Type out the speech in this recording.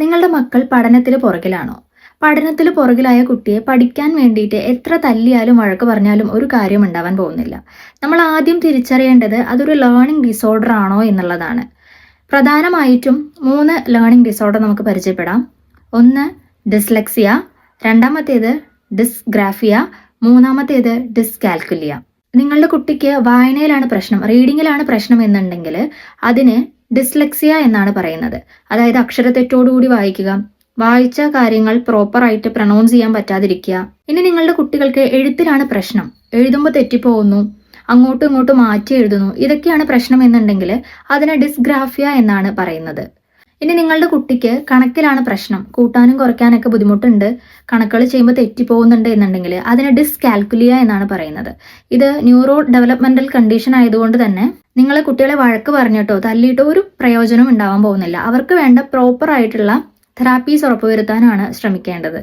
നിങ്ങളുടെ മക്കൾ പഠനത്തിൽ പുറകിലാണോ? പഠനത്തിൽ പുറകിലായ കുട്ടിയെ പഠിക്കാൻ വേണ്ടിയിട്ട് എത്ര തല്ലിയാലും വഴക്ക് പറഞ്ഞാലും ഒരു കാര്യം ഉണ്ടാവാൻ പോകുന്നില്ല. നമ്മൾ ആദ്യം തിരിച്ചറിയേണ്ടത് അതൊരു ലേണിംഗ് ഡിസോർഡർ ആണോ എന്നുള്ളതാണ്. പ്രധാനമായിട്ടും 3 ലേണിംഗ് ഡിസോർഡർ നമുക്ക് പരിചയപ്പെടാം. ഒന്ന് ഡിസ്ലെക്സിയ, രണ്ടാമത്തേത് ഡിസ്ഗ്രാഫിയ, മൂന്നാമത്തേത് ഡിസ്കാൽക്കുലിയ. നിങ്ങളുടെ കുട്ടിക്ക് വായനയിലാണ് പ്രശ്നം, റീഡിങ്ങിലാണ് പ്രശ്നം എന്നുണ്ടെങ്കിൽ അതിന് ഡിസ്ലെക്സിയ എന്നാണ് പറയുന്നത്. അതായത് അക്ഷരത്തെറ്റോടുകൂടി വായിക്കുക, വായിച്ച കാര്യങ്ങൾ പ്രോപ്പറായിട്ട് പ്രൊനൗൺസ് ചെയ്യാൻ പറ്റാതിരിക്കുക. ഇനി നിങ്ങളുടെ കുട്ടികൾക്ക് എഴുത്തിലാണ് പ്രശ്നം, എഴുതുമ്പോൾ തെറ്റിപ്പോകുന്നു, അങ്ങോട്ടും ഇങ്ങോട്ടും മാറ്റി എഴുതുന്നു, ഇതൊക്കെയാണ് പ്രശ്നം എന്നുണ്ടെങ്കിൽ അതിനെ ഡിസ്ഗ്രാഫിയ എന്നാണ് പറയുന്നത്. ഇനി നിങ്ങളുടെ കുട്ടിക്ക് കണക്കിലാണ് പ്രശ്നം, കൂട്ടാനും കുറയ്ക്കാനൊക്കെ ബുദ്ധിമുട്ടുണ്ട്, കണക്കുകൾ ചെയ്യുമ്പോൾ തെറ്റിപ്പോകുന്നുണ്ട് എന്നുണ്ടെങ്കിൽ അതിനെ ഡിസ്കാൽക്കുലിയ എന്നാണ് പറയുന്നത്. ഇത് ന്യൂറോ ഡെവലപ്മെന്റൽ കണ്ടീഷൻ ആയതുകൊണ്ട് തന്നെ നിങ്ങളെ കുട്ടികളെ വഴക്ക് പറഞ്ഞിട്ടോ തല്ലിയിട്ടോ ഒരു പ്രയോജനം ഉണ്ടാവാൻ പോകുന്നില്ല. അവർക്ക് വേണ്ട പ്രോപ്പർ ആയിട്ടുള്ള തെറാപ്പീസ് ഉറപ്പുവരുത്താനാണ് ശ്രമിക്കേണ്ടത്.